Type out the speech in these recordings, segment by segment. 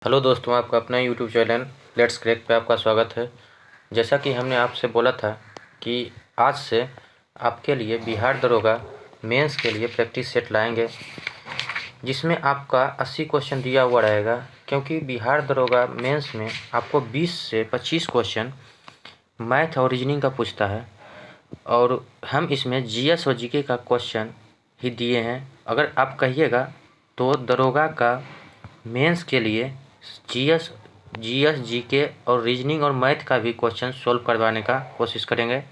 Hello दोस्तों, आपका अपना यूट्यूब चैनल लेट्स क्रैक पे आपका स्वागत है। जैसा कि हमने आपसे बोला था कि आज से आपके लिए बिहार दरोगा मेंस के लिए प्रैक्टिस सेट लाएंगे, जिसमें आपका 80 क्वेश्चन दिया हुआ रहेगा। क्योंकि बिहार दरोगा मेंस में आपको 20 से 25 क्वेश्चन मैथ और रीजनिंग का पूछता है, और हम इसमें जीएस और जीके का क्वेश्चन ही दिए हैं। अगर आप कहिएगा तो दरोगा का मेंस के लिए जीएस जीके और रीजनिंग और मैथ का भी क्वेश्चन सोल्व करवाने का कोशिश करेंगे।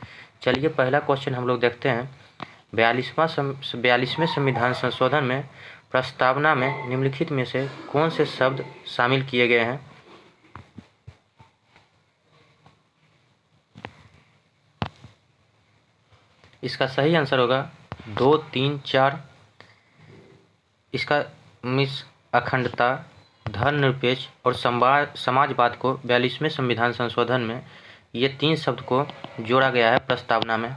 चलिए पहला क्वेश्चन हम लोग देखते हैं। 42वें संविधान संशोधन में प्रस्तावना में निम्नलिखित में से कौन से शब्द शामिल किए गए हैं? इसका सही आंसर होगा 2, 3, 4। इसका मिस अखंडता, धर्मनिरपेक्ष और समाजवाद को 42वें संविधान संशोधन में ये 3 शब्द को जोड़ा गया है प्रस्तावना में।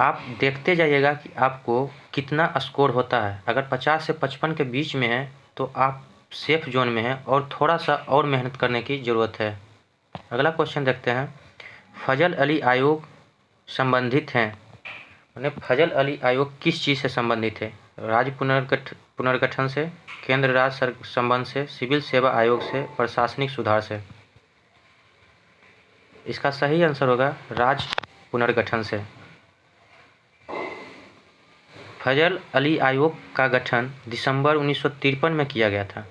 आप देखते जाइएगा कि आपको कितना स्कोर होता है। अगर 50 से 55 के बीच में है तो आप सेफ जोन में हैं और थोड़ा सा और मेहनत करने की ज़रूरत है। अगला क्वेश्चन देखते हैं। फजल अली आयोग संबंधित हैं, माने फजल अली आयोग किस चीज़ से संबंधित है? राज्य पुनर्गठन से, केंद्र राज्य संबंध से, सिविल सेवा आयोग से, प्रशासनिक सुधार से। इसका सही आंसर होगा राज्य पुनर्गठन से। फजल अली आयोग का गठन दिसंबर 1953 में किया गया था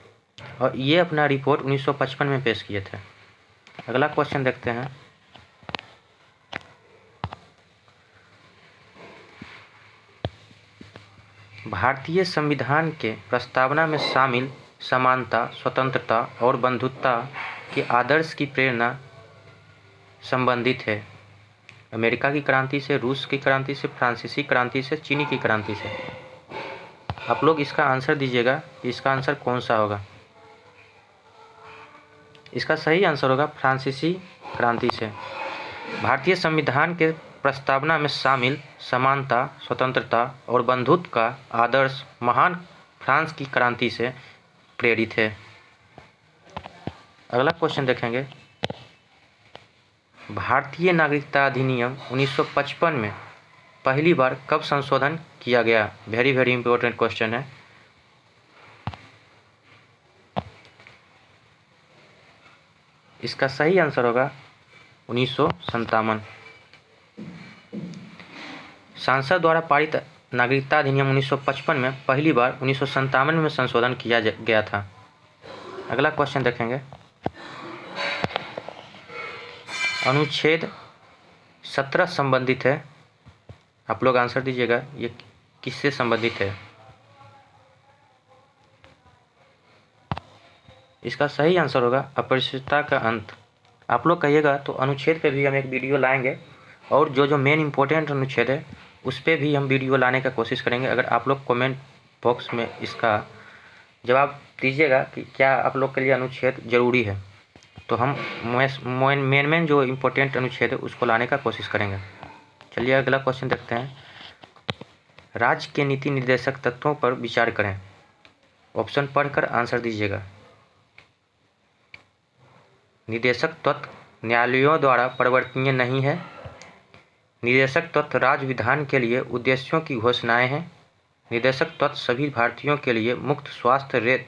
और ये अपना रिपोर्ट 1955 में पेश किए थे। अगला क्वेश्चन देखते हैं। भारतीय संविधान के प्रस्तावना में शामिल समानता, स्वतंत्रता और बंधुत्व के आदर्श की प्रेरणा संबंधित है अमेरिका की क्रांति से, रूस की क्रांति से, फ्रांसीसी क्रांति से, चीनी की क्रांति से। आप लोग इसका आंसर दीजिएगा कि इसका आंसर कौन सा होगा। इसका सही आंसर होगा फ्रांसीसी क्रांति से। भारतीय संविधान के प्रस्तावना में शामिल समानता, स्वतंत्रता और बंधुत्व का आदर्श महान फ्रांस की क्रांति से प्रेरित है। अगला क्वेश्चन देखेंगे। भारतीय नागरिकता अधिनियम 1955 में पहली बार कब संशोधन किया गया? वेरी वेरी इंपॉर्टेंट क्वेश्चन है। इसका सही आंसर होगा 1957। संसद द्वारा पारित नागरिकता अधिनियम 1955 में पहली बार 1957 में संशोधन किया गया था। अगला क्वेश्चन देखेंगे। अनुच्छेद 17 संबंधित है। आप लोग आंसर दीजिएगा ये किससे संबंधित है। इसका सही आंसर होगा अस्पृश्यता का अंत। आप लोग कहिएगा तो अनुच्छेद पे भी हम एक वीडियो लाएंगे, और जो मेन इम्पोर्टेंट अनुच्छेद है उस पर भी हम वीडियो लाने का कोशिश करेंगे। अगर आप लोग कमेंट बॉक्स में इसका जवाब दीजिएगा कि क्या आप लोग के लिए अनुच्छेद ज़रूरी है, तो हम मेन जो इम्पोर्टेंट अनुच्छेद है उसको लाने का कोशिश करेंगे। चलिए अगला क्वेश्चन देखते हैं। राज्य के नीति निर्देशक तत्वों पर विचार करें। ऑप्शन पढ़कर आंसर दीजिएगा। निर्देशक तत्व न्यायालयों द्वारा परिवर्तनीय नहीं है। निर्देशक तत्व राज्य विधान के लिए उद्देश्यों की घोषणाएं हैं। निर्देशक तत्व सभी भारतीयों के लिए मुफ्त स्वास्थ्य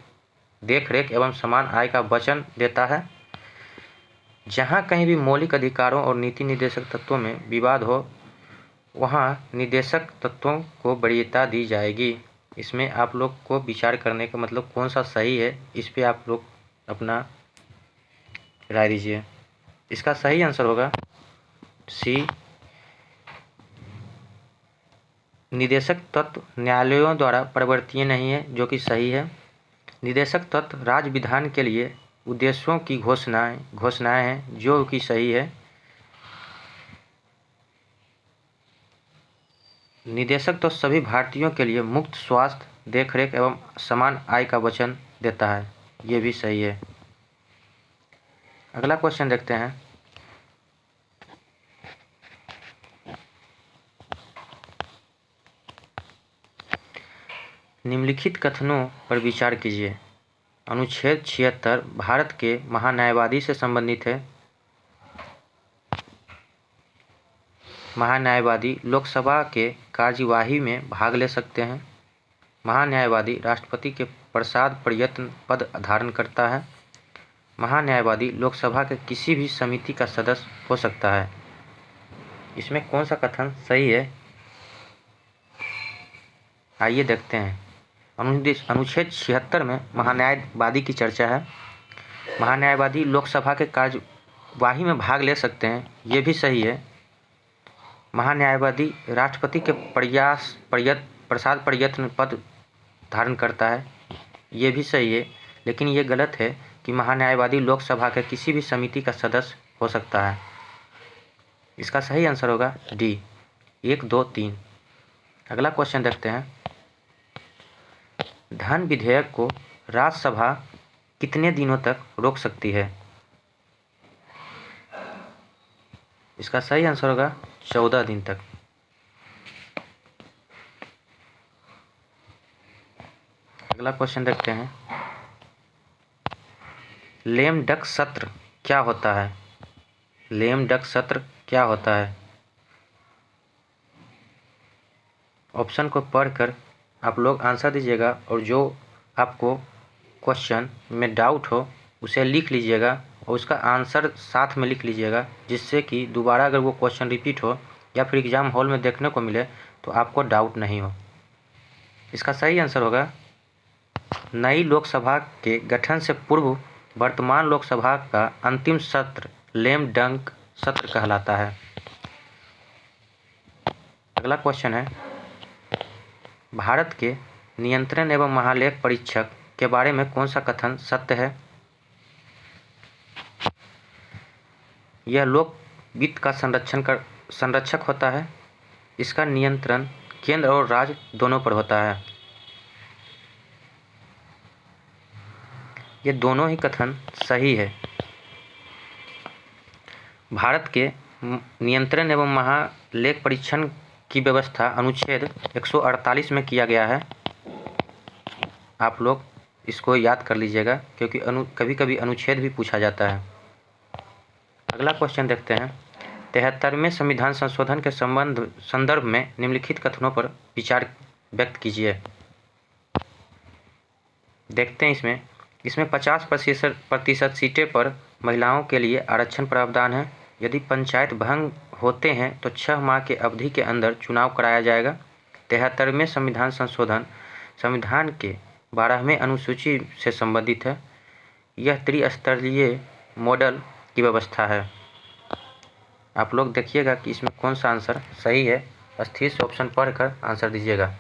देखरेख एवं समान आय का वचन देता है। जहां कहीं भी मौलिक अधिकारों और नीति निर्देशक तत्वों में विवाद हो वहां निर्देशक तत्वों को वरीयता दी जाएगी। इसमें आप लोग को विचार करने का मतलब कौन सा सही है, इस पे आप लोग अपना राय दीजिए। इसका सही आंसर होगा सी, निर्देशक तत्व न्यायालयों द्वारा परिवर्तनीय नहीं है, जो कि सही है। निर्देशक तत्व राज्य विधान के लिए उद्देश्यों की घोषणाएं हैं, जो कि सही है। निर्देशक तत्व सभी भारतीयों के लिए मुफ्त स्वास्थ्य देखरेख एवं समान आय का वचन देता है, ये भी सही है। अगला क्वेश्चन देखते हैं। निम्नलिखित कथनों पर विचार कीजिए। अनुच्छेद 76 भारत के महान्यायवादी से संबंधित है। महान्यायवादी लोकसभा के कार्यवाही में भाग ले सकते हैं। महान्यायवादी राष्ट्रपति के प्रसाद प्रयत्न पद धारण करता है। महान्यायवादी लोकसभा के किसी भी समिति का सदस्य हो सकता है। इसमें कौन सा कथन सही है, आइए देखते हैं। अनुच्छेद 76 में महान्यायवादी की चर्चा है। महान्यायवादी लोकसभा के कार्यवाही में भाग ले सकते हैं, ये भी सही है। महान्यायवादी राष्ट्रपति के प्रसाद प्रयत्न पद धारण करता है, ये भी सही है। लेकिन ये गलत है कि महान्यायवादी लोकसभा के किसी भी समिति का सदस्य हो सकता है। इसका सही आंसर होगा डी, 1, 2, 3। अगला क्वेश्चन देखते हैं। धन विधेयक को राज्यसभा कितने दिनों तक रोक सकती है? इसका सही आंसर होगा 14 दिन तक। अगला क्वेश्चन देखते हैं। लेम डक सत्र क्या होता है? लेम डक सत्र क्या होता है? ऑप्शन को पढ़कर आप लोग आंसर दीजिएगा और जो आपको क्वेश्चन में डाउट हो उसे लिख लीजिएगा और उसका आंसर साथ में लिख लीजिएगा, जिससे कि दोबारा अगर वो क्वेश्चन रिपीट हो या फिर एग्ज़ाम हॉल में देखने को मिले तो आपको डाउट नहीं हो। इसका सही आंसर होगा नई लोकसभा के गठन से पूर्व वर्तमान लोकसभा का अंतिम सत्र लेम डक सत्र कहलाता है। अगला क्वेश्चन है, भारत के नियंत्रण एवं महालेख परीक्षक के बारे में कौन सा कथन सत्य है? यह लोक वित्त का संरक्षक होता है। इसका नियंत्रण केंद्र और राज्य दोनों पर होता है। ये दोनों ही कथन सही है। भारत के नियंत्रण एवं महालेख परीक्षण की व्यवस्था अनुच्छेद 148 में किया गया है। आप लोग इसको याद कर लीजिएगा, क्योंकि कभी कभी अनुच्छेद भी पूछा जाता है। अगला क्वेश्चन देखते हैं। 73वें संविधान संशोधन के संदर्भ में निम्नलिखित कथनों पर विचार व्यक्त कीजिए। देखते हैं इसमें 50% सीटें पर महिलाओं के लिए आरक्षण प्रावधान है। यदि पंचायत भंग होते हैं तो 6 माह के अवधि के अंदर चुनाव कराया जाएगा। 73वें संविधान संशोधन संविधान के 12वें अनुसूची से संबंधित है। यह त्रिस्तरीय मॉडल की व्यवस्था है। आप लोग देखिएगा कि इसमें कौन सा आंसर सही है। स्थिर से ऑप्शन पढ़कर आंसर दीजिएगा।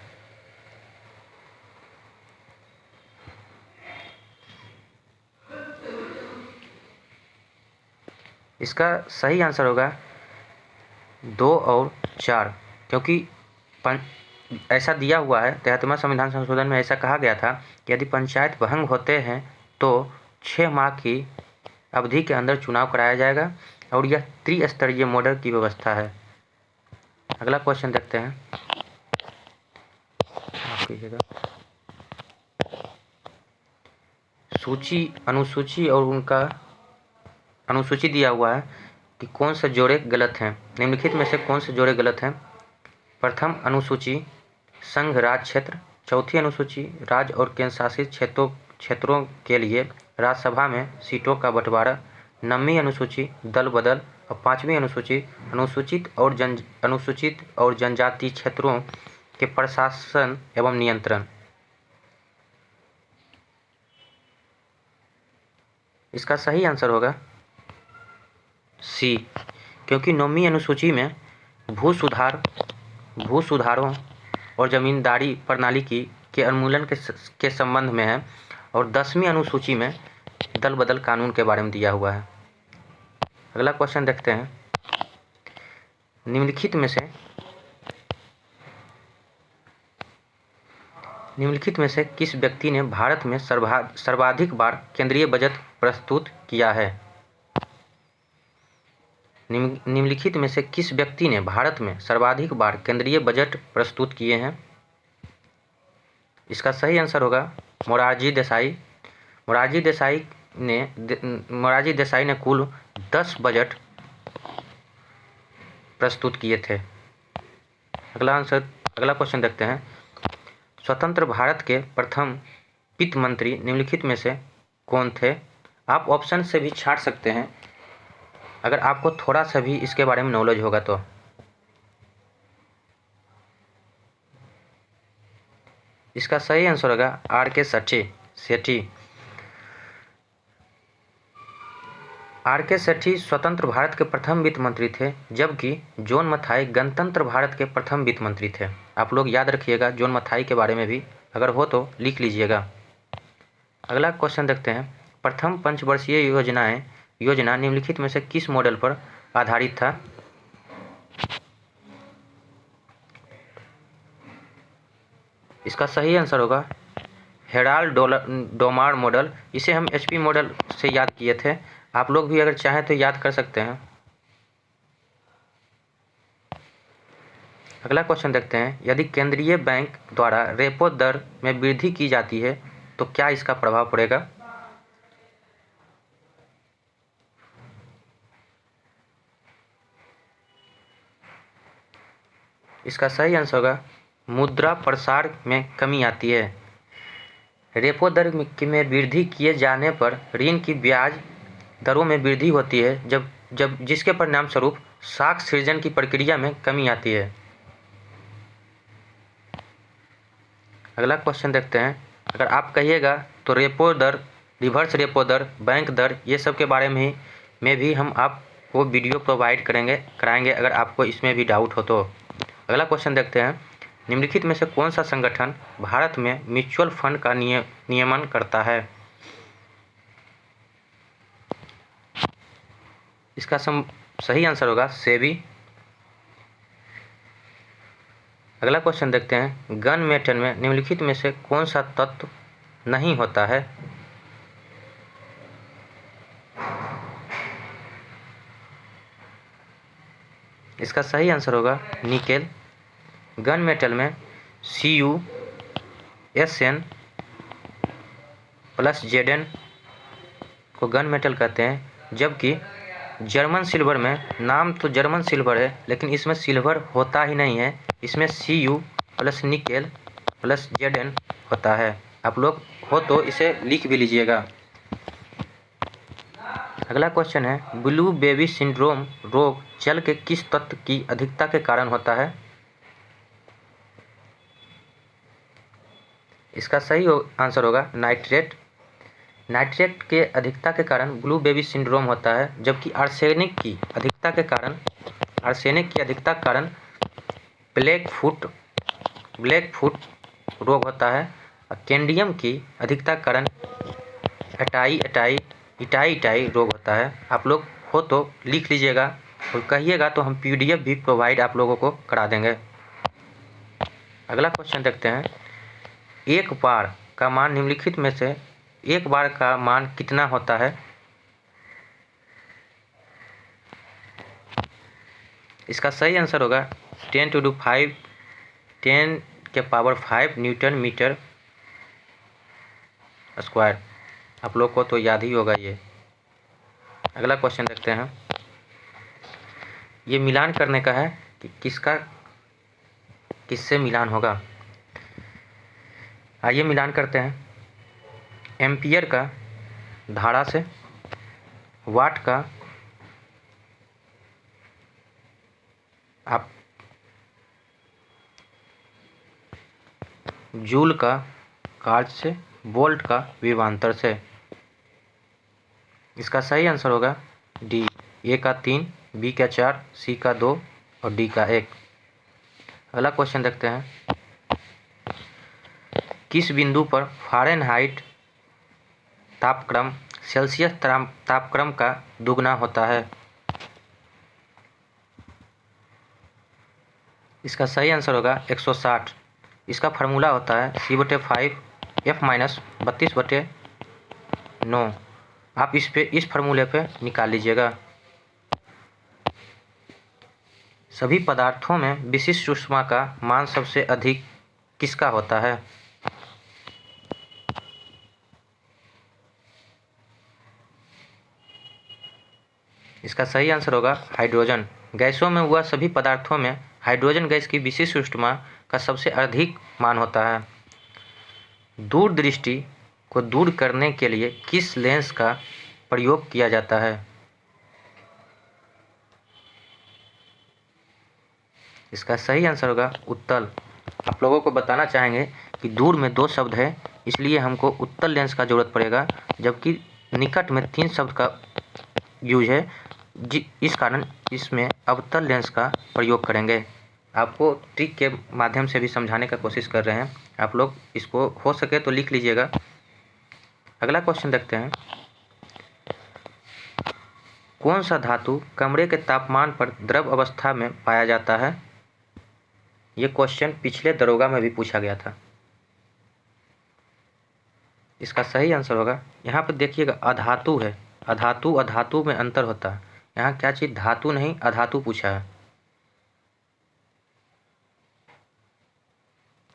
इसका सही आंसर होगा 2 और 4, क्योंकि ऐसा दिया हुआ है 73वां संविधान संशोधन में ऐसा कहा गया था कि यदि पंचायत भंग होते हैं तो 6 माह की अवधि के अंदर चुनाव कराया जाएगा और यह त्रिस्तरीय मॉडल की व्यवस्था है। अगला क्वेश्चन देखते हैं। अनुसूची और उनका अनुसूची दिया हुआ है कि कौन से जोड़े गलत हैं। निम्नलिखित में से कौन से जोड़े गलत हैं? प्रथम अनुसूची संघ राज्य क्षेत्र, चौथी अनुसूची राज्य और केंद्र शासित क्षेत्रों के लिए राज्यसभा में सीटों का बंटवारा, 9वीं अनुसूची दल बदल और 5वीं अनुसूची अनुसूचित और जनजातीय क्षेत्रों के प्रशासन एवं नियंत्रण। इसका सही आंसर होगा सी, क्योंकि 9वीं अनुसूची में भू सुधारों और जमींदारी प्रणाली के उन्मूलन के संबंध में है और 10वीं अनुसूची में दल बदल कानून के बारे में दिया हुआ है। अगला क्वेश्चन देखते हैं। निम्नलिखित में से किस व्यक्ति ने भारत में सर्वाधिक बार केंद्रीय बजट प्रस्तुत किया है? निम्नलिखित में से किस व्यक्ति ने भारत में सर्वाधिक बार केंद्रीय बजट प्रस्तुत किए हैं? इसका सही आंसर होगा मोरारजी देसाई। मोरारजी देसाई ने कुल 10 बजट प्रस्तुत किए थे। अगला क्वेश्चन देखते हैं। स्वतंत्र भारत के प्रथम वित्त मंत्री निम्नलिखित में से कौन थे? आप ऑप्शन से भी छांट सकते हैं अगर आपको थोड़ा सा भी इसके बारे में नॉलेज होगा तो। इसका सही आंसर होगा R.K. सेठी। R.K. सेठी स्वतंत्र भारत के प्रथम वित्त मंत्री थे, जबकि जॉन मथाई गणतंत्र भारत के प्रथम वित्त मंत्री थे। आप लोग याद रखिएगा, जॉन मथाई के बारे में भी अगर हो तो लिख लीजिएगा। अगला क्वेश्चन देखते हैं। प्रथम पंचवर्षीय योजना निम्नलिखित में से किस मॉडल पर आधारित था? इसका सही आंसर होगा हेराल्ड डोमार मॉडल। इसे हम HP मॉडल से याद किए थे। आप लोग भी अगर चाहें तो याद कर सकते हैं। अगला क्वेश्चन देखते हैं। यदि केंद्रीय बैंक द्वारा रेपो दर में वृद्धि की जाती है तो क्या इसका प्रभाव पड़ेगा? इसका सही आंसर होगा मुद्रा प्रसार में कमी आती है। रेपो दर में वृद्धि किए जाने पर ऋण की ब्याज दरों में वृद्धि होती है, जब जिसके परिणाम स्वरूप साख सृजन की प्रक्रिया में कमी आती है। अगला क्वेश्चन देखते हैं। अगर आप कहिएगा तो रेपो दर, रिवर्स रेपो दर, बैंक दर, ये सब के बारे में भी हम आपको वीडियो प्रोवाइड कराएंगे अगर आपको इसमें भी डाउट हो तो। अगला क्वेश्चन देखते हैं। निम्नलिखित में से कौन सा संगठन भारत में म्यूचुअल फंड का नियमन करता है? इसका सही आंसर होगा सेबी। अगला क्वेश्चन देखते हैं। गन मेटल में निम्नलिखित में से कौन सा तत्व नहीं होता है? इसका सही आंसर होगा निकेल। गन मेटल में CuSN + Zn को गन मेटल कहते हैं, जबकि जर्मन सिल्वर में, नाम तो जर्मन सिल्वर है लेकिन इसमें सिल्वर होता ही नहीं है, इसमें Cu + निकेल + Zn होता है। आप लोग हो तो इसे लिख भी लीजिएगा। अगला क्वेश्चन है। ब्लू बेबी सिंड्रोम रोग जल के किस तत्व की अधिकता के कारण होता है? इसका सही आंसर होगा नाइट्रेट। नाइट्रेट के अधिकता के कारण ब्लू बेबी सिंड्रोम होता है, जबकि आर्सेनिक की अधिकता के कारण ब्लैक फुट रोग होता है। और कैंडियम की अधिकता के कारण इटाई रोग होता है। आप लोग हो तो लिख लीजिएगा और कहिएगा तो हम PDF भी प्रोवाइड आप लोगों को करा देंगे। अगला क्वेश्चन देखते हैं। एक बार का मान निम्नलिखित में से एक बार का मान कितना होता है? इसका सही आंसर होगा 10⁵ न्यूटन मीटर स्क्वायर। आप लोग को तो याद ही होगा ये। अगला क्वेश्चन देखते हैं। ये मिलान करने का है कि किससे मिलान होगा। आइए मिलान करते हैं। एम्पियर का धारा से, वाट का आप जूल का कार्य से, वोल्ट का विभवांतर से। इसका सही आंसर होगा D। A का 3, B का 4, C का 2 और D का 1। अगला क्वेश्चन देखते हैं। किस बिंदु पर फ़ारेनहाइट तापक्रम सेल्सियस तापक्रम का दुगना होता है? इसका सही आंसर होगा 160। इसका फार्मूला होता है C/5 F-32/9। आप इस फार्मूले पे निकाल लीजिएगा। सभी पदार्थों में विशिष्ट ऊष्मा का मान सबसे अधिक किसका होता है? इसका सही आंसर होगा हाइड्रोजन। गैसों में वह सभी पदार्थों में हाइड्रोजन गैस की विशिष्ट ऊष्मा का सबसे अधिक मान होता है। दूरदृष्टि को दूर करने के लिए किस लेंस का प्रयोग किया जाता है? इसका सही आंसर होगा उत्तल। आप लोगों को बताना चाहेंगे कि दूर में 2 शब्द है, इसलिए हमको उत्तल लेंस का ज़रूरत पड़ेगा, जबकि निकट में 3 शब्द का यूज है, इस कारण इसमें अवतल लेंस का प्रयोग करेंगे। आपको ट्रिक के माध्यम से भी समझाने का कोशिश कर रहे हैं, आप लोग इसको हो सके तो लिख लीजिएगा। अगला क्वेश्चन देखते हैं। कौन सा धातु कमरे के तापमान पर द्रव अवस्था में पाया जाता है? ये क्वेश्चन पिछले दरोगा में भी पूछा गया था। इसका सही आंसर होगा, यहाँ पर देखिएगा अधातु है। अधातु अधातु में अंतर होता है। यहाँ क्या चीज़ धातु नहीं अधातु पूछा है।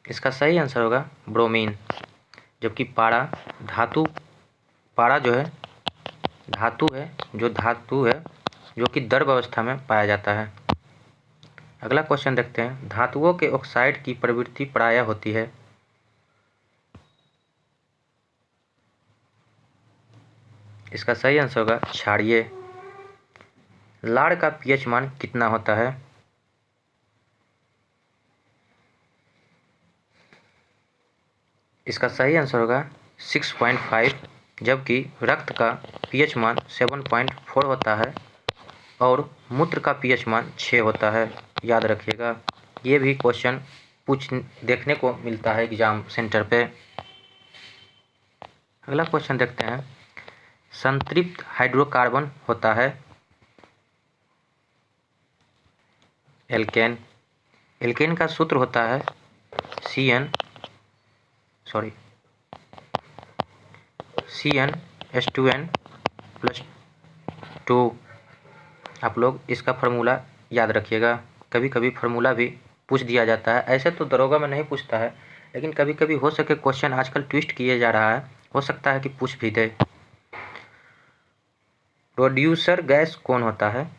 इसका सही आंसर होगा ब्रोमीन। जबकि पारा धातु, पारा जो है धातु है, जो कि द्रव अवस्था में पाया जाता है। अगला क्वेश्चन देखते हैं। धातुओं के ऑक्साइड की प्रवृत्ति प्रायः होती है। इसका सही आंसर होगा क्षारीय। लार का पीएच मान कितना होता है? इसका सही आंसर होगा 6.5, जबकि रक्त का पीएच मान 7.4 होता है और मूत्र का पीएच मान 6 होता है। याद रखिएगा, ये भी क्वेश्चन देखने को मिलता है एग्जाम सेंटर पे। अगला क्वेश्चन देखते हैं। संतृप्त हाइड्रोकार्बन होता है एल्केन। एल्केन का सूत्र होता है CnH2n+2। आप लोग इसका फार्मूला याद रखिएगा। कभी कभी फार्मूला भी पूछ दिया जाता है। ऐसे तो दरोगा में नहीं पूछता है, लेकिन कभी कभी हो सके क्वेश्चन आजकल ट्विस्ट किए जा रहा है, हो सकता है कि पूछ भी दे। प्रोड्यूसर गैस कौन होता है?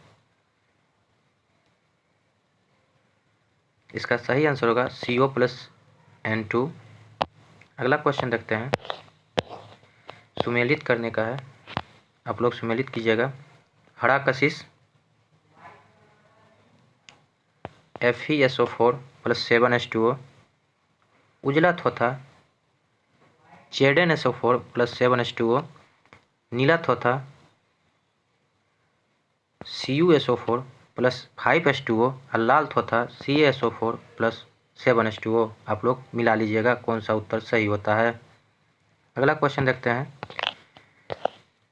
इसका सही आंसर होगा CO+N2। अगला क्वेश्चन देखते हैं। सुमेलित करने का है, आप लोग सुमेलित कीजिएगा। हरा कशिश FeSO4+7H2O। उजला थोथा ZnSO4+7H2O। नीला थोथा CuSO4+5H2O और लाल थोथा CaSO4+7H2O। आप लोग मिला लीजिएगा कौन सा उत्तर सही होता है। अगला क्वेश्चन देखते हैं।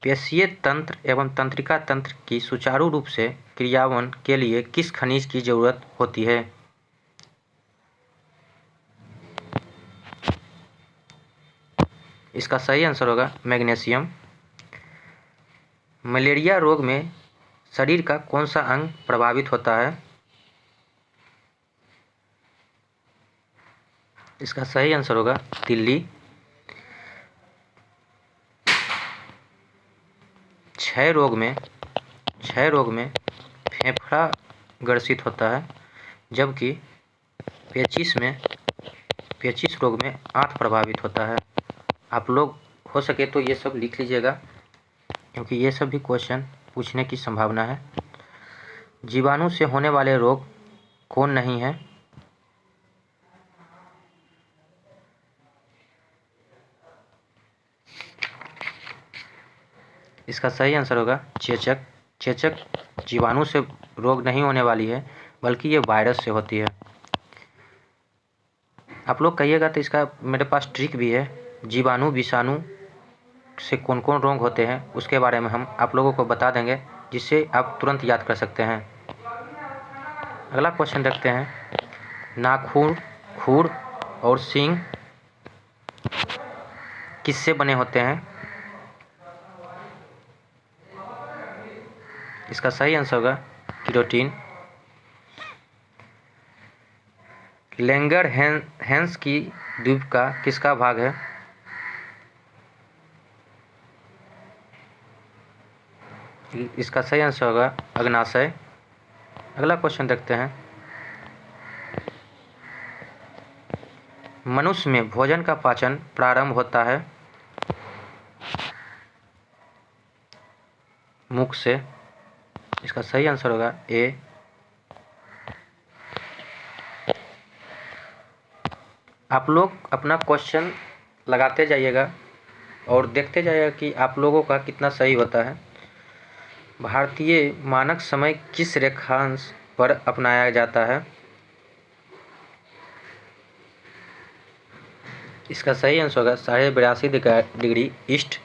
पेशीय तंत्र एवं तंत्रिका तंत्र की सुचारू रूप से क्रियान्वयन के लिए किस खनिज की जरूरत होती है? इसका सही आंसर होगा मैग्नीशियम। मलेरिया रोग में शरीर का कौन सा अंग प्रभावित होता है? इसका सही आंसर होगा तिल्ली। क्षय रोग में फेफड़ा ग्रसित होता है, जबकि पेचिश रोग में आंत प्रभावित होता है। आप लोग हो सके तो ये सब लिख लीजिएगा, क्योंकि ये सब भी क्वेश्चन पूछने की संभावना है। जीवाणु से होने वाले रोग कौन नहीं है? इसका सही आंसर होगा चेचक। चेचक जीवाणु से रोग नहीं होने वाली है, बल्कि ये वायरस से होती है। आप लोग कहिएगा तो इसका मेरे पास ट्रिक भी है। जीवाणु विषाणु से कौन कौन रोग होते हैं उसके बारे में हम आप लोगों को बता देंगे, जिससे आप तुरंत याद कर सकते हैं। अगला क्वेश्चन देखते हैं। नाखून, खुर और सींग किससे बने होते हैं? इसका सही आंसर होगा केरोटीन। लैंगर-हैंस की द्वीपिका किसका भाग है? इसका सही आंसर होगा अग्नाशय। अगला क्वेश्चन देखते हैं। मनुष्य में भोजन का पाचन प्रारंभ होता है मुख से। इसका सही आंसर होगा ए। आप लोग अपना क्वेश्चन लगाते जाइएगा और देखते जाइएगा कि आप लोगों का कितना सही होता है। भारतीय मानक समय किस रेखांश पर अपनाया जाता है? इसका सही आंसर होगा 82.5 डिग्री ईस्ट।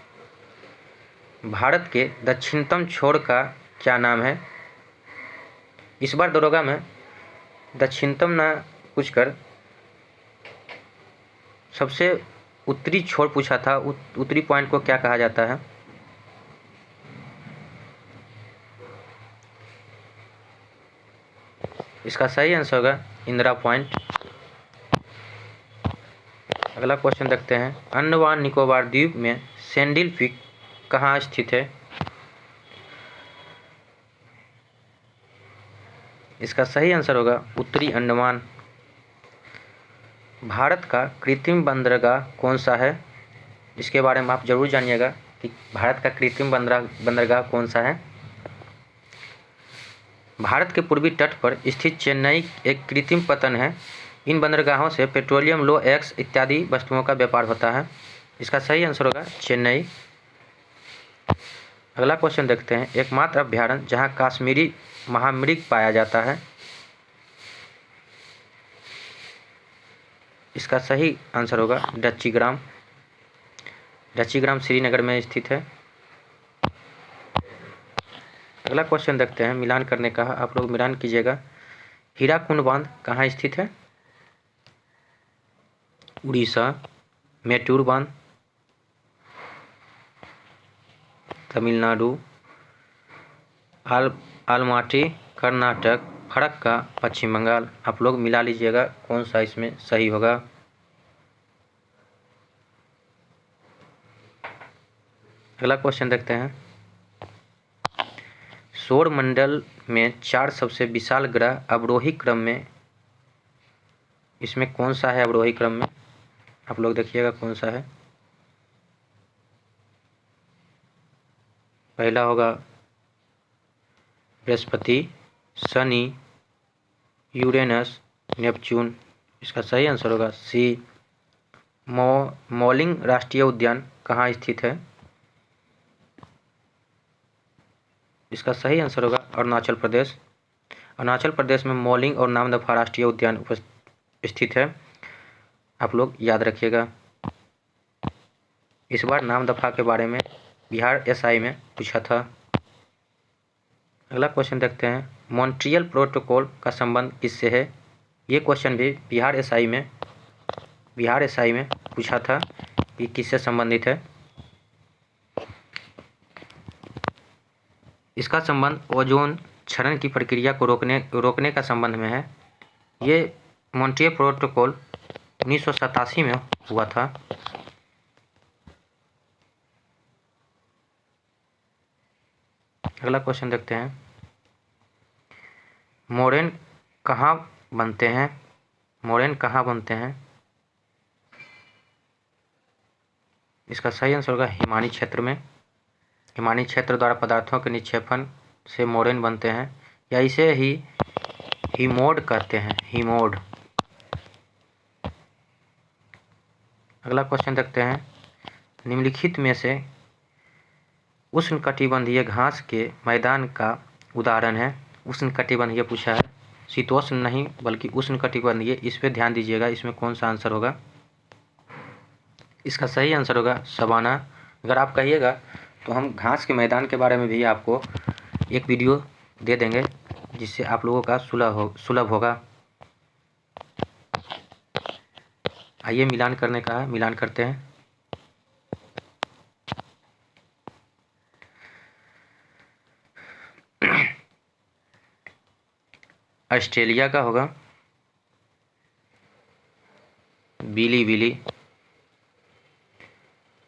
भारत के दक्षिणतम छोर का क्या नाम है? इस बार दरोगा में दक्षिणतम ना पूछकर सबसे उत्तरी छोर पूछा था। उत्तरी पॉइंट को क्या कहा जाता है? इसका सही आंसर होगा इंदिरा पॉइंट। अगला क्वेश्चन देखते हैं। अंडमान निकोबार द्वीप में सैंडिल पीक कहाँ स्थित है? इसका सही आंसर होगा उत्तरी अंडमान। भारत का कृत्रिम बंदरगाह कौन सा है? इसके बारे में आप जरूर जानिएगा कि भारत का कृत्रिम बंदरगाह कौन सा है। भारत के पूर्वी तट पर स्थित चेन्नई एक कृत्रिम पतन है। इन बंदरगाहों से पेट्रोलियम, लो एक्स इत्यादि वस्तुओं का व्यापार होता है। इसका सही आंसर होगा चेन्नई। अगला क्वेश्चन देखते हैं। एकमात्र अभ्यारण्य जहां काश्मीरी महामृग पाया जाता है। इसका सही आंसर होगा डच्चीग्राम। डच्चीग्राम श्रीनगर में स्थित है। अगला क्वेश्चन देखते हैं। मिलान करने का आप लोग मिलान कीजिएगा। हीराकुंड बांध कहाँ स्थित है? उड़ीसा। मेटूर बांध तमिलनाडु। आलमाटी कर्नाटक। फरक्का पश्चिम बंगाल। आप लोग मिला लीजिएगा कौन सा इसमें सही होगा। अगला क्वेश्चन देखते हैं। सौर मंडल में 4 सबसे विशाल ग्रह अवरोही क्रम में, इसमें कौन सा है अवरोही क्रम में? आप लोग देखिएगा कौन सा है। पहला होगा बृहस्पति, शनि, यूरेनस, नेपच्यून। इसका सही आंसर होगा सी। मौलिंग राष्ट्रीय उद्यान कहाँ स्थित है? इसका सही आंसर होगा अरुणाचल प्रदेश। अरुणाचल प्रदेश में मौलिंग और नामदफा राष्ट्रीय उद्यान स्थित है। आप लोग याद रखिएगा। इस बार नामदफा के बारे में बिहार एसआई में पूछा था। अगला क्वेश्चन देखते हैं। मॉन्ट्रियल प्रोटोकॉल का संबंध किससे है? ये क्वेश्चन भी बिहार एसआई में पूछा था कि किससे संबंधित है। इसका संबंध ओजोन क्षरण की प्रक्रिया को रोकने का संबंध में है। ये मॉन्ट्रियल प्रोटोकॉल 1987 में हुआ था। अगला क्वेश्चन देखते हैं। मोरेन कहाँ बनते हैं? मोरेन कहाँ बनते हैं? इसका सही आंसर होगा हिमानी क्षेत्र में। हिमानी क्षेत्र द्वारा पदार्थों के निक्षेपण से मोरेन बनते हैं, या इसे ही हिमोड कहते हैं, हिमोड। अगला क्वेश्चन देखते हैं। निम्नलिखित में से उष्णकटिबंधीय घास के मैदान का उदाहरण है। उष्णकटिबंधीय पूछा है, शीतोष्ण नहीं बल्कि उष्णकटिबंधीय। इस पे ध्यान दीजिएगा, इसमें कौन सा आंसर होगा। इसका सही आंसर होगा सवाना। अगर आप कहिएगा तो हम घास के मैदान के बारे में भी आपको एक वीडियो दे देंगे, जिससे आप लोगों का सुलभ होगा। आइए मिलान करने का है, मिलान करते हैं। ऑस्ट्रेलिया का होगा बिली बिली।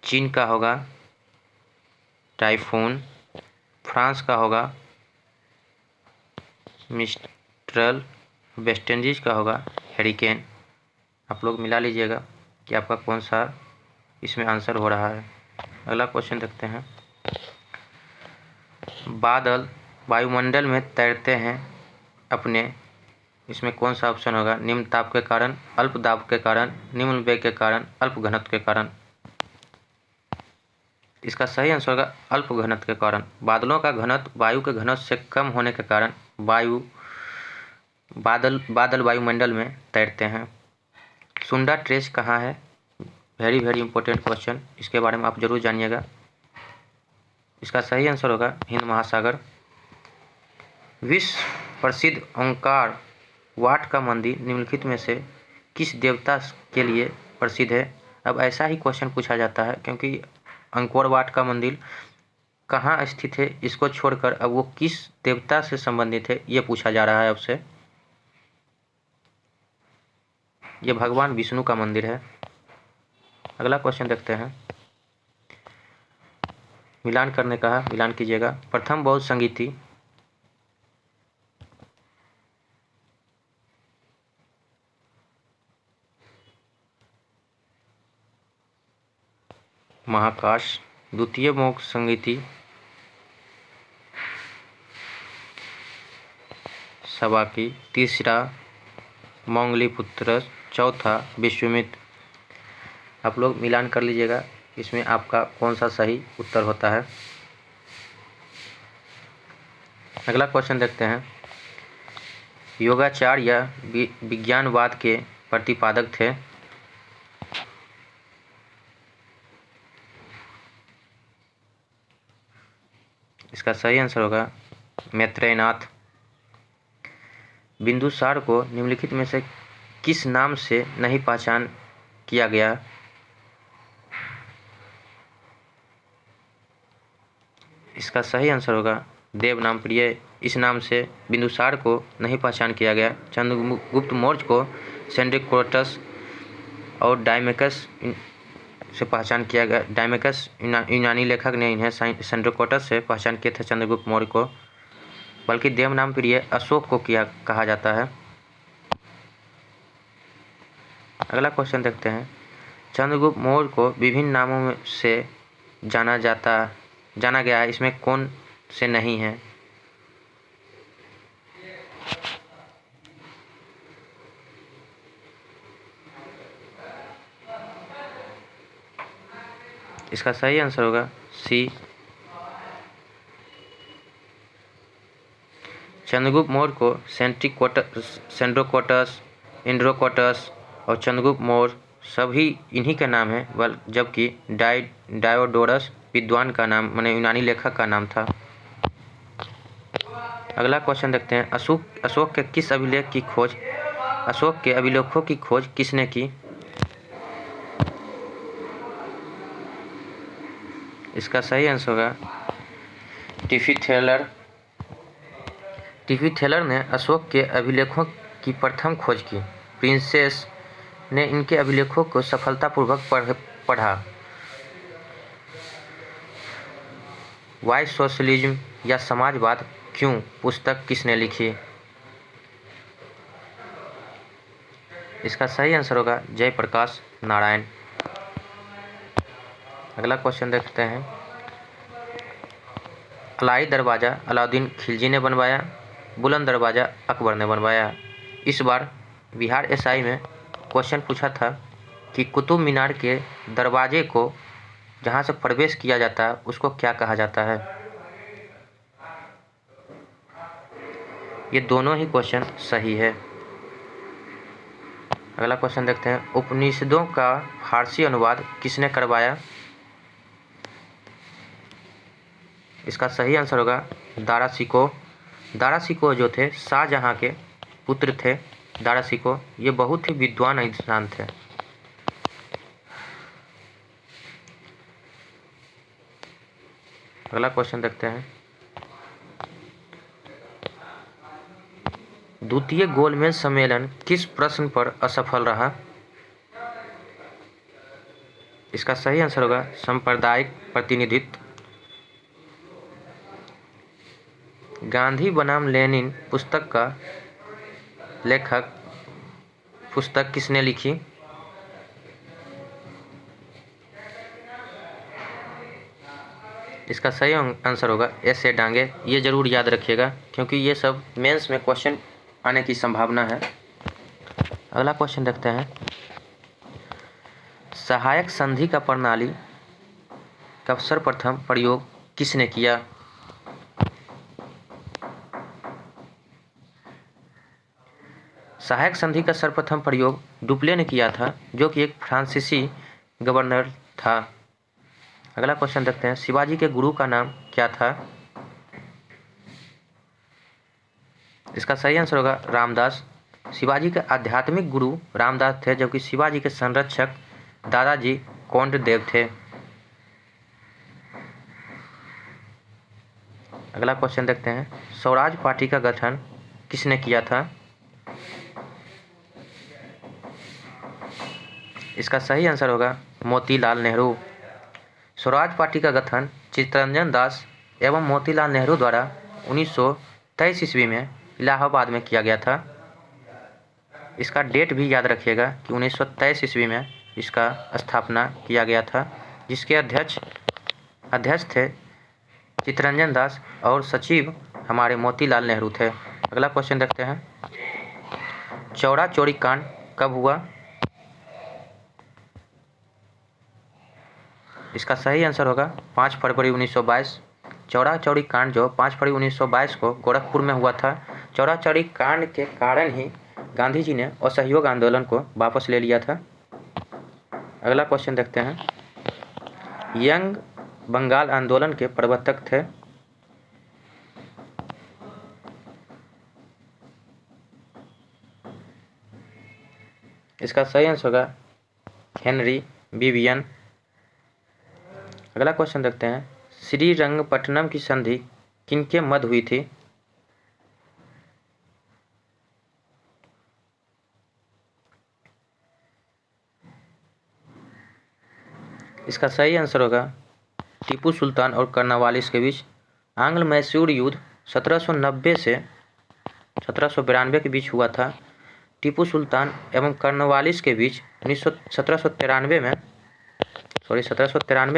चीन का होगा टाइफून। फ्रांस का होगा मिस्ट्रल, वेस्ट इंडीज का होगा हरिकेन। आप लोग मिला लीजिएगा कि आपका कौन सा इसमें आंसर हो रहा है। अगला क्वेश्चन देखते हैं। बादल वायुमंडल में तैरते हैं अपने, इसमें कौन सा ऑप्शन होगा? निम्न ताप के कारण, अल्प दाब के कारण, निम्न वेग के कारण, अल्प घनत्व के कारण। इसका सही आंसर होगा अल्प घनत्व के कारण। बादलों का घनत्व वायु के घनत्व से कम होने के कारण बादल वायुमंडल में तैरते हैं। सुंडा ट्रेस कहाँ है? वेरी वेरी इंपॉर्टेंट क्वेश्चन, इसके बारे में आप जरूर जानिएगा। इसका सही आंसर होगा हिंद महासागर। विश्व प्रसिद्ध ओंकार वाट का मंदिर निम्नलिखित में से किस देवता के लिए प्रसिद्ध है? अब ऐसा ही क्वेश्चन पूछा जाता है, क्योंकि अंकोर वाट का मंदिर कहाँ स्थित है इसको छोड़कर अब वो किस देवता से संबंधित है ये पूछा जा रहा है आपसे। ये भगवान विष्णु का मंदिर है। अगला क्वेश्चन देखते हैं। मिलान करने का है, मिलान कीजिएगा। प्रथम बौद्ध संगीति महाकाश, द्वितीय बौद्ध संगीति सबाकी, तीसरा मंगलीपुत्र, चौथा विश्वामित्र। आप लोग मिलान कर लीजिएगा, इसमें आपका कौन सा सही उत्तर होता है। अगला क्वेश्चन देखते हैं। योगाचार्य विज्ञानवाद के प्रतिपादक थे। इसका सही आंसर होगा मैत्रेयनाथ। बिंदुसार को निम्नलिखित में से किस नाम से नहीं पहचान किया गया? इसका सही आंसर होगा देवनाम प्रिय। इस नाम से बिंदुसार को नहीं पहचान किया गया। चंद्रगुप्त मौर्य को सेंड्रिकोटस और डायमेकस से पहचान किया गया। डायमेकस यूनानी लेखक ने इन्हें सेंड्रिकोटस से पहचान किए थे चंद्रगुप्त मौर्य को, बल्कि देवनाम प्रिय अशोक को कहा जाता है। अगला क्वेश्चन देखते हैं। चंद्रगुप्त मौर्य को विभिन्न नामों से जाना गया है, इसमें कौन से नहीं है? इसका सही आंसर होगा सी। चंद्रगुप्त मौर्य को सेंड्रोकोटस, इंड्रोकोटस और चंद्रगुप्त मौर्य सभी इन्हीं के नाम है, जबकि डायोडोरस विद्वान का नाम माने यूनानी लेखक का नाम था। अगला क्वेश्चन देखते हैं। अशोक के अभिलेखों की खोज किसने की? इसका सही आंसर होगा टिफी थेलर ने अशोक के अभिलेखों की प्रथम खोज की। प्रिंसेस ने इनके अभिलेखों को सफलतापूर्वक पढ़ा। वाई सोशलिज्म या समाजवाद क्यों पुस्तक किसने लिखी? इसका सही आंसर होगा जयप्रकाश नारायण। अगला क्वेश्चन देखते हैं। अलाई दरवाज़ा अलाउद्दीन खिलजी ने बनवाया, बुलंद दरवाज़ा अकबर ने बनवाया। इस बार बिहार एसआई में क्वेश्चन पूछा था कि कुतुब मीनार के दरवाजे को जहाँ से प्रवेश किया जाता है उसको क्या कहा जाता है? ये दोनों ही क्वेश्चन सही है। अगला क्वेश्चन देखते हैं। उपनिषदों का फारसी अनुवाद किसने करवाया? इसका सही आंसर होगा दारा शिकोह। दारा शिकोह जो थे शाहजहां के पुत्र थे। दारा शिकोह ये बहुत ही विद्वान इंसान थे। अगला क्वेश्चन देखते हैं। द्वितीय गोलमेज सम्मेलन किस प्रश्न पर असफल रहा? इसका सही आंसर होगा सांप्रदायिक प्रतिनिधित्व। गांधी बनाम लेनिन पुस्तक का लेखक पुस्तक किसने लिखी? इसका सही आंसर होगा एस ए डांगे। ये जरूर याद रखिएगा क्योंकि ये सब मेंस में क्वेश्चन आने की संभावना है। अगला क्वेश्चन देखते हैं। सहायक संधि का प्रणाली का सर्वप्रथम प्रयोग किसने किया? सहायक संधि का सर्वप्रथम प्रयोग डुप्ले ने किया था, जो कि एक फ्रांसीसी गवर्नर था। अगला क्वेश्चन देखते हैं। शिवाजी के गुरु का नाम क्या था? इसका सही आंसर होगा रामदास। शिवाजी के आध्यात्मिक गुरु रामदास थे, जबकि शिवाजी के संरक्षक दादाजी कोंडदेव थे। अगला क्वेश्चन देखते हैं। स्वराज पार्टी का गठन किसने किया था? इसका सही आंसर होगा मोतीलाल नेहरू। स्वराज पार्टी का गठन चित्तरंजन दास एवं मोतीलाल नेहरू द्वारा 1923 ईस्वी में इलाहाबाद में किया गया था। इसका डेट भी याद रखिएगा कि 1923 ईस्वी में इसका स्थापना किया गया था, जिसके अध्यक्ष थे चित्तरंजन दास और सचिव हमारे मोतीलाल नेहरू थे। अगला क्वेश्चन देखते हैं। चौरा चौरी कांड कब हुआ? इसका सही आंसर होगा 5 फरवरी 1922। चौरा चौरी कांड जो 5 फरवरी 1922 को गोरखपुर में हुआ था। चौरा चौरी कांड के कारण ही गांधी जी ने असहयोग आंदोलन को वापस ले लिया था। अगला क्वेश्चन देखते हैं। यंग बंगाल आंदोलन के प्रवर्तक थे? इसका सही आंसर होगा हेनरी विवियन। अगला क्वेश्चन देखते हैं। श्रीरंगपट्टनम की संधि किनके मध्य हुई थी? इसका सही आंसर होगा टीपू सुल्तान और कर्नवालिस के बीच। आंग्ल मैसूर युद्ध 1790 से 1792 के बीच हुआ था। टीपू सुल्तान एवं कर्नवालिस के बीच 1793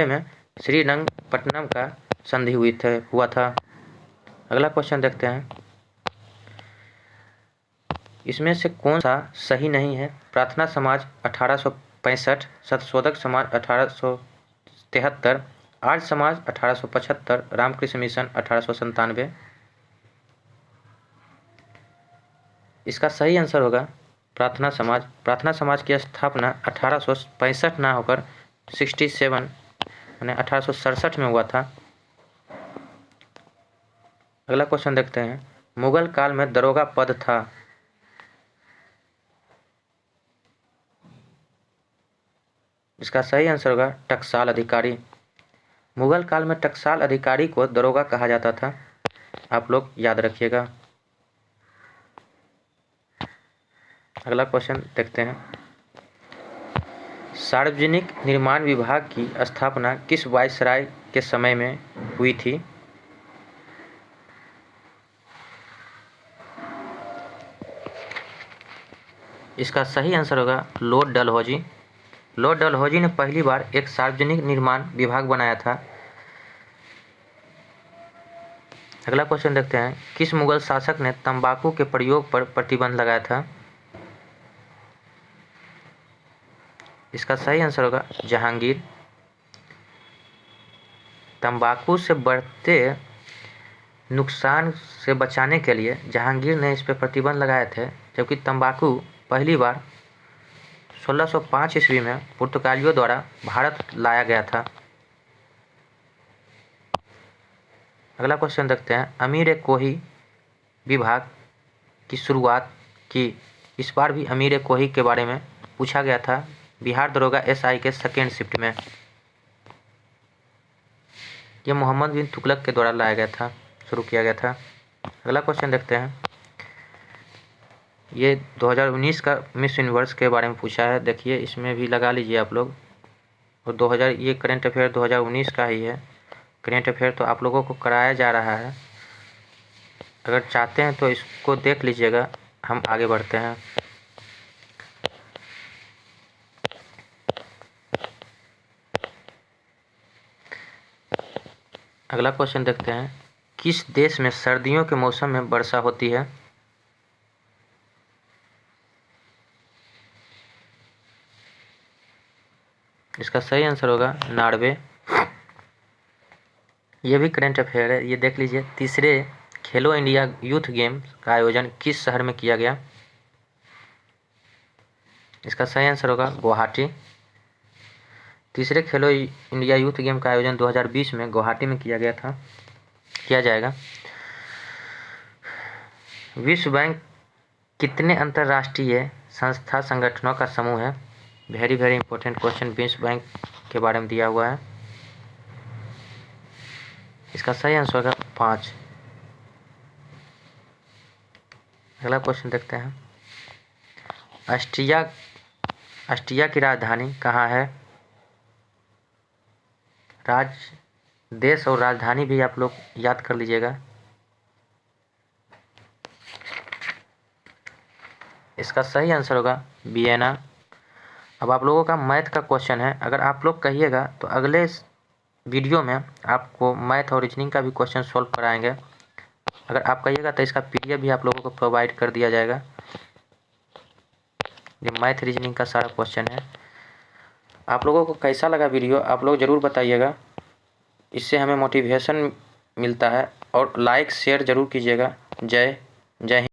में श्रीरंगपट्टनम का संधि हुआ था। अगला क्वेश्चन देखते हैं। इसमें से कौन सा सही नहीं है? प्रार्थना समाज 1865, सत्यशोधक समाज 1873, आर्य समाज 1875, रामकृष्ण मिशन 1897। इसका सही आंसर होगा प्रार्थना समाज। प्रार्थना समाज की स्थापना 1865 ना होकर 67 यानी 1867 में हुआ था। अगला क्वेश्चन देखते हैं। मुगल काल में दरोगा पद था? इसका सही आंसर होगा टकसाल अधिकारी। मुगल काल में टकसाल अधिकारी को दरोगा कहा जाता था। आप लोग याद रखिएगा। अगला क्वेश्चन देखते हैं। सार्वजनिक निर्माण विभाग की स्थापना किस वायसराय के समय में हुई थी? इसका सही आंसर होगा लॉर्ड डलहौजी। लॉर्ड डलहौजी ने पहली बार एक सार्वजनिक निर्माण विभाग बनाया था। अगला क्वेश्चन देखते हैं। किस मुगल शासक ने तंबाकू के प्रयोग पर प्रतिबंध लगाया था? इसका सही आंसर होगा जहांगीर। तंबाकू से बढ़ते नुकसान से बचाने के लिए जहांगीर ने इस पर प्रतिबंध लगाए थे, जबकि तंबाकू पहली बार 1605 ईस्वी में पुर्तगालियों द्वारा भारत लाया गया था। अगला क्वेश्चन देखते हैं। अमीर कोही विभाग की शुरुआत की? इस बार भी अमीर कोही के बारे में पूछा गया था बिहार दरोगा SI के सेकेंड शिफ्ट में। यह मोहम्मद बिन तुगलक के द्वारा लाया गया था, शुरू किया गया था। अगला क्वेश्चन देखते हैं। ये 2019 का मिस यूनिवर्स के बारे में पूछा है। देखिए इसमें भी लगा लीजिए आप लोग। और ये करेंट अफेयर 2019 का ही है। करेंट अफेयर तो आप लोगों को कराया जा रहा है। अगर चाहते हैं तो इसको देख लीजिएगा। हम आगे बढ़ते हैं। अगला क्वेश्चन देखते हैं। किस देश में सर्दियों के मौसम में वर्षा होती है? इसका सही आंसर होगा नॉर्वे। ये भी करंट अफेयर है, ये देख लीजिए। तीसरे खेलो इंडिया यूथ गेम का आयोजन किस शहर में किया गया? इसका सही आंसर होगा गुवाहाटी। तीसरे खेलो इंडिया यूथ गेम का आयोजन 2020 में गुवाहाटी में किया जाएगा। विश्व बैंक कितने अंतर्राष्ट्रीय संस्था संगठनों का समूह है? वेरी वेरी इंपॉर्टेंट क्वेश्चन विश्व बैंक के बारे में दिया हुआ है। इसका सही आंसर होगा 5। अगला क्वेश्चन देखते हैं। ऑस्ट्रिया की राजधानी कहाँ है? देश और राजधानी भी आप लोग याद कर लीजिएगा। इसका सही आंसर होगा वियना। अब आप लोगों का मैथ का क्वेश्चन है। अगर आप लोग कहिएगा तो अगले वीडियो में आपको मैथ और रीजनिंग का भी क्वेश्चन सॉल्व कराएंगे। अगर आप कहिएगा तो इसका PDF भी आप लोगों को प्रोवाइड कर दिया जाएगा। ये मैथ रीजनिंग का सारा क्वेश्चन है। आप लोगों को कैसा लगा वीडियो आप लोग ज़रूर बताइएगा। इससे हमें मोटिवेशन मिलता है। और लाइक शेयर ज़रूर कीजिएगा। जय हिंद।